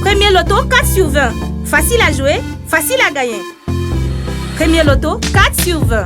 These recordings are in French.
Premier loto 4 sur 20. Facile à jouer, facile à gagner. Premier loto 4 sur 20.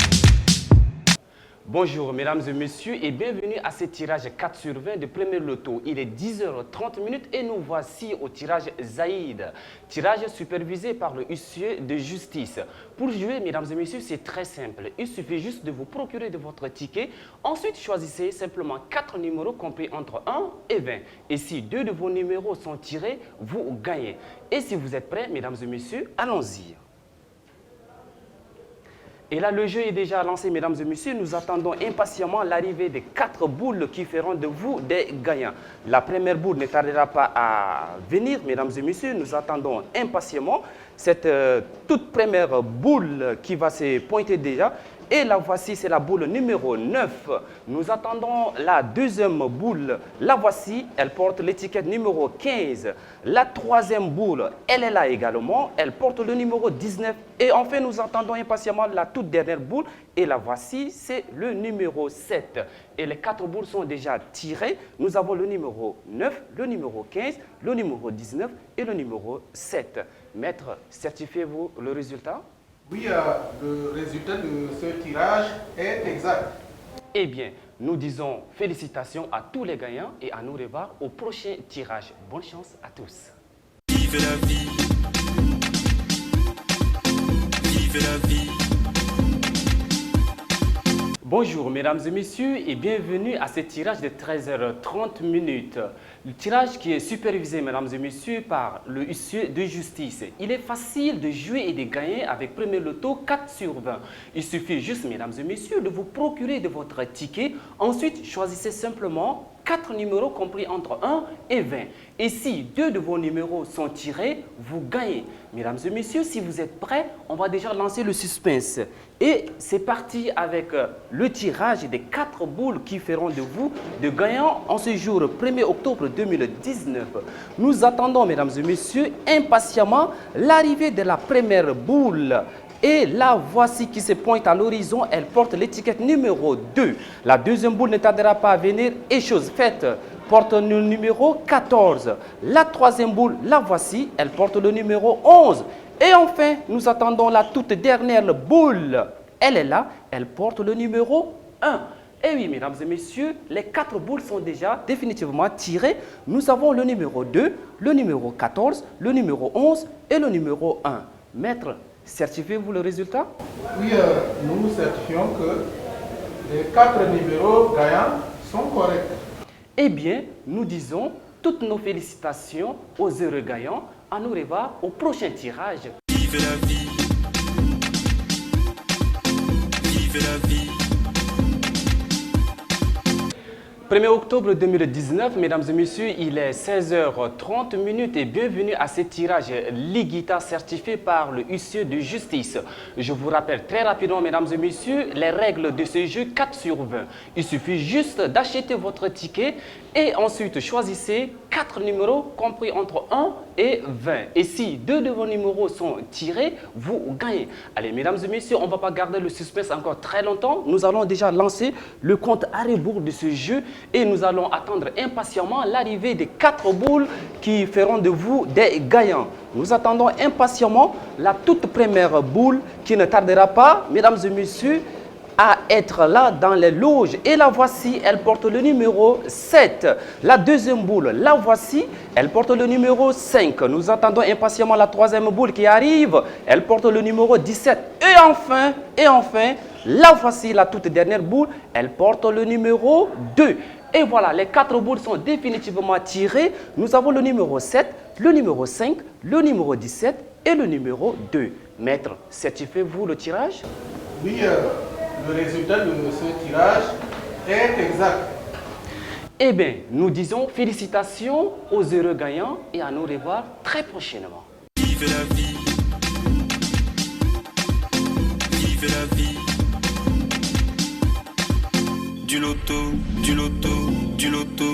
Bonjour mesdames et messieurs et bienvenue à ce tirage 4 sur 20 de Premier Loto. Il est 10h30 et nous voici au tirage Zaïd. Tirage supervisé par le huissier de justice. Pour jouer mesdames et messieurs, c'est très simple. Il suffit juste de vous procurer de votre ticket. Ensuite, choisissez simplement 4 numéros compris entre 1 et 20. Et si 2 de vos numéros sont tirés, vous gagnez. Et si vous êtes prêts mesdames et messieurs, allons-y. Et là, le jeu est déjà lancé, mesdames et messieurs. Nous attendons impatiemment l'arrivée des 4 boules qui feront de vous des gagnants. La première boule ne tardera pas à venir, mesdames et messieurs. Nous attendons impatiemment cette toute première boule qui va se pointer déjà. Et la voici, c'est la boule numéro 9. Nous attendons la deuxième boule. La voici, elle porte l'étiquette numéro 15. La troisième boule, elle est là également. Elle porte le numéro 19. Et enfin, nous attendons impatiemment la toute dernière boule. Et la voici, c'est le numéro 7. Et les 4 boules sont déjà tirées. Nous avons le numéro 9, le numéro 15, le numéro 19 et le numéro 7. Maître, certifiez-vous le résultat? Oui, le résultat de ce tirage est exact. Eh bien, nous disons félicitations à tous les gagnants et à nous revoir au prochain tirage. Bonne chance à tous. Vive la vie. Vive la vie. Bonjour mesdames et messieurs et bienvenue à ce tirage de 13h30. Le tirage qui est supervisé mesdames et messieurs par le huissier de justice. Il est facile de jouer et de gagner avec Premier Loto 4 sur 20. Il suffit juste mesdames et messieurs de vous procurer de votre ticket. Ensuite choisissez simplement 4 numéros compris entre 1 et 20. Et si 2 de vos numéros sont tirés, vous gagnez. Mesdames et messieurs, si vous êtes prêts, on va déjà lancer le suspense. Et c'est parti avec le tirage des 4 boules qui feront de vous de gagnants en ce jour 1er octobre 2019. Nous attendons, mesdames et messieurs, impatiemment l'arrivée de la première boule. Et la voici qui se pointe à l'horizon, elle porte l'étiquette numéro 2. La deuxième boule ne tardera pas à venir et chose faite, porte le numéro 14. La troisième boule, la voici, elle porte le numéro 11. Et enfin, nous attendons la toute dernière boule. Elle est là, elle porte le numéro 1. Et oui, mesdames et messieurs, les 4 boules sont déjà définitivement tirées. Nous avons le numéro 2, le numéro 14, le numéro 11 et le numéro 1. Maître, certifiez-vous le résultat? Oui, nous certifions que les 4 numéros gagnants sont corrects. Eh bien, nous disons toutes nos félicitations aux heureux gagnants. À nous revoir au prochain tirage. Vive la vie. Vive la vie. 1er octobre 2019, mesdames et messieurs, il est 16h30 et bienvenue à ce tirage Liguita certifié par le huissier de justice. Je vous rappelle très rapidement, mesdames et messieurs, les règles de ce jeu 4 sur 20. Il suffit juste d'acheter votre ticket et ensuite choisissez 4 numéros compris entre 1 et 20. Et si 2 de vos numéros sont tirés, vous gagnez. Allez, mesdames et messieurs, on ne va pas garder le suspense encore très longtemps. Nous allons déjà lancer le compte à rebours de ce jeu. Et nous allons attendre impatiemment l'arrivée des 4 boules qui feront de vous des gagnants. Nous attendons impatiemment la toute première boule qui ne tardera pas, mesdames et messieurs, à être là dans les loges. Et la voici, elle porte le numéro 7. La deuxième boule, la voici, elle porte le numéro 5. Nous attendons impatiemment la troisième boule qui arrive. Elle porte le numéro 17. Et enfin, la voici, la toute dernière boule, elle porte le numéro 2. Et voilà, les 4 boules sont définitivement tirées. Nous avons le numéro 7, le numéro 5, le numéro 17 et le numéro 2. Maître, certifiez-vous le tirage? Oui, le résultat de ce tirage est exact. Eh bien, nous disons félicitations aux heureux gagnants et à nous revoir très prochainement. Vive la vie. Vive la vie. Du loto, du loto, du loto.